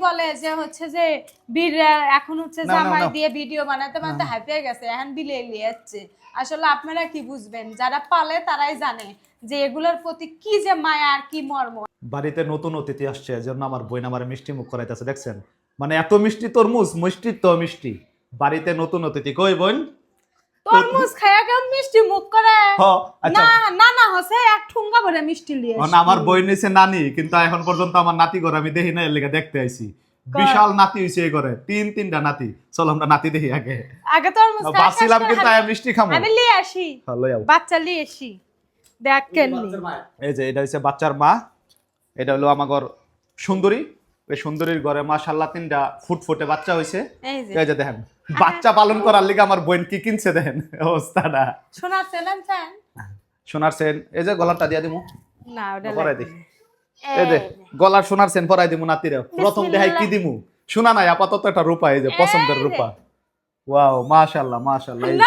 বলে যে হচ্ছে যে বীর এখন হচ্ছে জামাই দিয়ে ভিডিও বানাতে বানাতে হাঁপিয়ে গেছে, এখন বিলে লিয়াচ্ছে। আসলে আপনারা কি বুঝবেন, যারা পালে তারাই জানে যে এগুলোর প্রতি কি যে মায়া আর কি মর্ম। বাড়িতে নতুন অতিথি আসছে, এজন্য আমার বোন আমার মিষ্টি মুখ করাইতেছে, দেখছেন? মানে এত মিষ্টি তরমুজ, মিষ্টি তো মিষ্টি। বাড়িতে নতুন অতিথি, কই বোন? তরমুজ খায়া কেউ মিষ্টি মুখ করে? আচ্ছা, না না হচ্ছে এক ঠুঙ্গা ভরে মিষ্টি লিয়ে আমার বই নিছে নানি, কিন্তু এখন পর্যন্ত আমার নাতি ঘর আমি দেখি না, এর লেগে দেখতে আইছি। বিশাল নাতি হইছে এই ঘরে, তিনটা নাতি। চলো আমরা নাতি দেখি আগে। আগে তরমুজ বাসিলাম কিন্তু আয় মিষ্টি খামু। আমি লিয়ে আসি, বাচ্চা লিয়ে আসি। দেখেন এই যে এটা হইছে বাচ্চার মা, এটা হলো আমাগর সুন্দরী। এই সুন্দরীর ঘরে মাশাআল্লাহ 3টা ফুটফুটে বাচ্চা হইছে। এই যে দেখেন, বাচ্চা পালন করার লিগে আমার বোন কি কিনছে দেখেন অবস্থাটা। সোনার চেন আনছেন? সোনার চেন, এই যে গলাটা দিয়া দিমু। না ওটা পরাই দি। এই যে গলার সোনার চেন পরাই দিমু নাতিরে। প্রথম দেখাই কি দিমু? সোনা নাই, আপাতত একটা রূপা, এই যে পছন্দের রূপা। ওয়াও মাশাআল্লাহ মাশাআল্লাহ। এই যে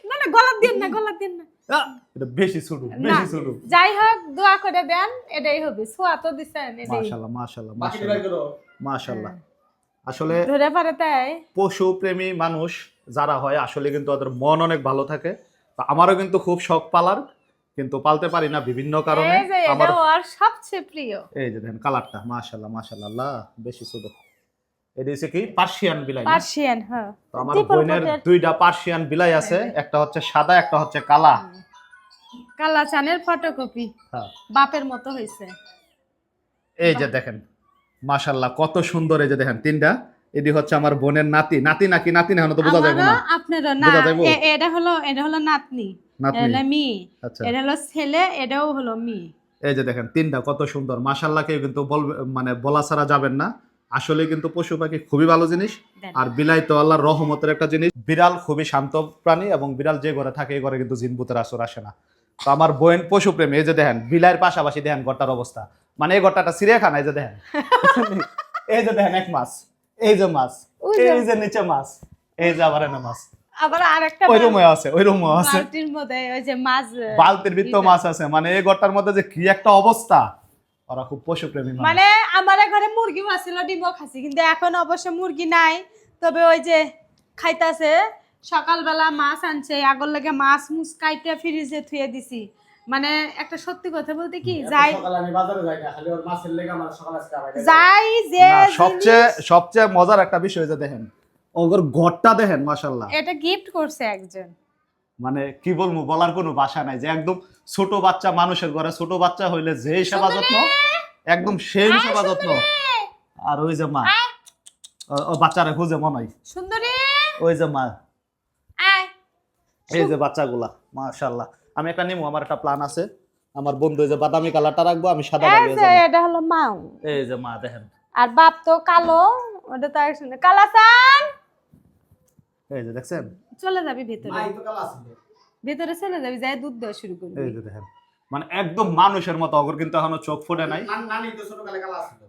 না না গলা দিন না, গলা দিন না, এটা বেশি ছোট, বেশি ছোট। যাই হোক দোয়া করে দেন, এটাই হবে। সোয়া তো দিছেন, এটাই মাশাআল্লাহ মাশাআল্লাহ মাশাআল্লাহ মাশাআল্লাহ। আসলে ধরে পারে তাই পশু প্রেমী মানুষ যারা হয় আসলে কিন্তু ওদের মন অনেক ভালো থাকে। আমারও কিন্তু খুব শখ পালার, কিন্তু পালতে পারি না বিভিন্ন কারণে। এই যে এটা ওর সবচেয়ে প্রিয়। এই যে দেখেন কালারটা, মাশাআল্লাহ মাশাআল্লাহ। আল্লাহ বেশি ছোট। এটা হচ্ছে কি পার্সিয়ান বিলাই? পার্সিয়ান, হ্যাঁ। তো আমার বোনের 2টা পার্সিয়ান বিলাই আছে, একটা হচ্ছে সাদা, একটা হচ্ছে কালা। কালা চানের ফটোকপি, বাপের মতো হইছে। এই যে দেখেন মাশাআল্লাহ কত সুন্দর। এই যে দেখেন 3টা। এটি হচ্ছে আমার বোনের নাতি, নাতি নাকি নাতি না, এখন তো বোঝা যাবে না। আপনারও না, এটা হলো নাতনি, এটা মেয়ে। আচ্ছা, এটা হলো ছেলে, এটাও হলো মেয়ে। এই যে দেখেন 3টা কত সুন্দর মাশাআল্লাহ। কেউ কিন্তু মানে বলা ছাড়া যাবেন না। আসলে কিন্তু পশু পাখি খুবই ভালো জিনিস। আর বিলাই তো আল্লাহর রহমতের একটা জিনিস। বিড়াল খুবই শান্ত প্রাণী, এবং বিড়াল যে ঘরে থাকে এই ঘরে কিন্তু জিন ভূতের আসর আসে না। তো আমার বোন পশু প্রেমী। এই যে দেখেন বিলাইয়ের পাশাপাশি দেখেন ঘরটার অবস্থা, মানে এই ঘরটা চিড়িয়াখানা। এই যে দেখেন এই যে দেখেন এক মাছ, এই যে মাছ, এই যে নিচে মাছ, এই যে আবার এনে মাছ, আবার আরেকটা ওই রুমে আছে, ওই রুমে আছে, বালতির মধ্যে ওই যে মাছ, বালতির ভিতর মাছ আছে। মানে এই ঘরটার মধ্যে যে কি একটা অবস্থা। ওরা খুব পশু প্রেমী। মানে আমার ঘরে মুরগি ছিল, ডিমও খাসি, কিন্তু এখন অবশ্য মুরগি নাই। তবে ওই যে খাইতাছে, সকালবেলা মাছ আনছে, আগর লাগে মাছ মুছ কাইটা ফ্রিজে থুয়ে দিছি। মানে একটা সত্যি কথা বলতে কি যাই যাই যে সবচেয়ে মজার একটা বিষয় যে দেখেন ওগর ঘরটা দেখেন মাশাআল্লাহ। এটা গিফট করছে একজন। মানে কি বলবো, বলার কোনো ভাষা নাই। যে একদম ছোট বাচ্চা, মানুষের ঘরে ছোট বাচ্চা হইলে যে সেবা যত্ন, একদম সেই সেবা যত্ন। আর ওই যে মা, ও বাচ্চারা খুঁজে মনে হয় সুন্দরী, ওই যে মা, এই যে বাচ্চাগুলা মাশাআল্লাহ। আমি একটা নিমু, আমার একটা প্ল্যান আছে। আমার বন্ধু এই যে বাদামি কালারটা রাখবো, আমি সাদা রাখবো। এটা হলো মা, এই যে মা দেখেন। আর বাপ তো কালো, ওটা তো আর শুনে কালাসান। এই যে দেখছেন, চলে যাবি ভেতরে, মাই তো কালা ছিল, ভেতরে চলে যাবি, যাই দুধ দেওয়া শুরু করবি। এই যে দেখেন মানে একদম মানুষের মতো। অগর কিন্তু এখনো চোখ ফুটে নাই। নানি তো ছোটবেলায় কালা ছিল।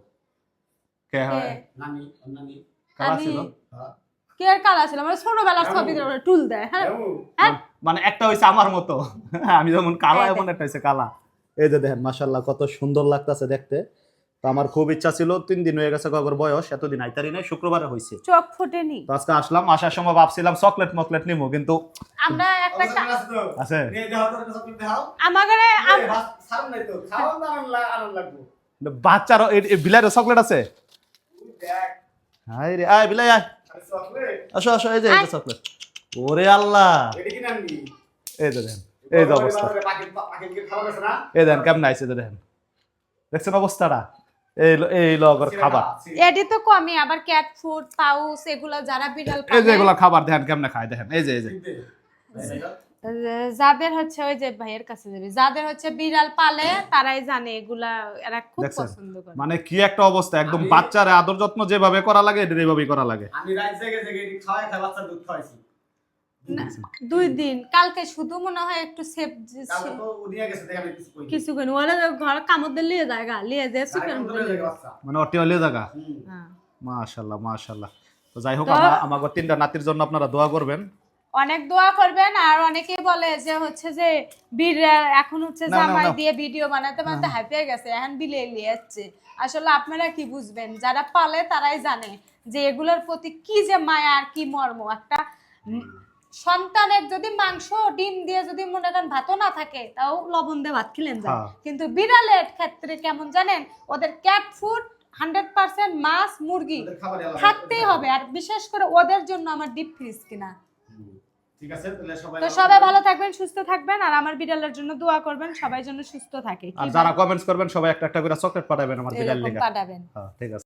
কে হয়? নানি কালা ছিল? কে আর কালা ছিল? মানে ছোটবেলার ছবি দিয়ে টুল দেয়। হ্যাঁ মানে একটা হইছে আমার মতো, আমি যেমন কালা এমন একটা হইছে কালা। এই যে দেখেন মাশাআল্লাহ কত সুন্দর লাগতেছে দেখতে। তো আমার খুব ইচ্ছা ছিল, 3 দিন হয়ে গেছে গগর বয়স, এতদিন আইতারি নাই, শুক্রবারে হইছে, চোখ ফুটেনি। তো আজকে আসলাম। আসার সময় ভাবছিলাম চকলেট মকলেট নিমু, কিন্তু আমরা একটা আছে আমাগরে সারম নাই তো, খাওন আনন্দ লাগবো। বাচ্চার বিলাইয়ের চকলেট আছে। হাই রে, আয় বিলাই আয়, আসো আসো। এই যে চকলেট, ওরে আল্লাহ, এটা কি নানি? এই যে দেখেন, এই যে অবস্থা, এই দেখেন কেমন আইছে। দেখেন দেখছেন অবস্থাটা, এই লগর খাবার। এডি তো কমই, আবার ক্যাট ফুড পাউস এগুলা যারা বিড়াল পালে, এই যে এগুলা খাবার দেখেন কেমনে খায়। দেখেন এই যে যাদের হচ্ছে ওই যে ভাইয়ের কাছে যাবে, যাদের হচ্ছে বিড়াল পালে তারাই জানে এগুলা, এরা খুব পছন্দ করে। মানে কি একটা অবস্থা, একদম বাচ্চারে আদর যত্ন যেভাবে করা লাগে এটা এইভাবেই করা লাগে। আমি রাত জেগে জেগে খাওয়াই বাচ্চা দুধ খাওয়াইছি 2 দিন। কালকে শুধু মনে হয় একটু সেফ কালকে তো উনিয়া গেছে, দেখা নাই কিছু কেন ওরা ঘর কামড় দিয়ে লিয়ে যায়, লিয়ে যায় চিকেন মানে অটি হলে জায়গা। মাশাআল্লাহ মাশাআল্লাহ। তো যাই হোক, আমাগো 3টা নাতির জন্য আপনারা দোয়া করবেন। অনেক দোয়া করবেন। আর অনেকে বলে যে হচ্ছে যে বীর এখন হচ্ছে না, না, জামাই না। দিয়ে ভিডিও বানাতে বানাতে হাঁপিয়ে গেছে, এখন বিলে লিয়াচ্ছে। আসলে আপনারা কি বুঝবেন, যারা পালে তারাই জানে যে এগুলোর প্রতি কি যে মায়া আর কি মর্ম। একটা সন্তানের যদি মাংস ডিম দিয়ে যদি মনে করেন ভাতও না থাকে, তাও লবণ দিয়ে ভাত খেলেন যায়। হ্যাঁ। কিন্তু বিড়ালের ক্ষেত্রে কেমন জানেন, ওদের ক্যাট ফুড 100% মাছ মুরগি ওদের খাবারই আলাদা। থাকতেই হবে। আর বিশেষ করে ওদের জন্য আমার ডিপ ফ্রিজ কিনা। ঠিক আছে, তাহলে সবাই তো সবাই ভালো থাকবেন, সুস্থ থাকবেন, আর আমার বিড়ালের জন্য দোয়া করবেন, সবাই যেন সুস্থ থাকে। আর যারা কমেন্টস করবেন সবাই একটা একটা করে চকলেট পাঠাবেন আমার বিড়াল এরকম লিগা। পাঠাবেন। হ্যাঁ ঠিক আছে।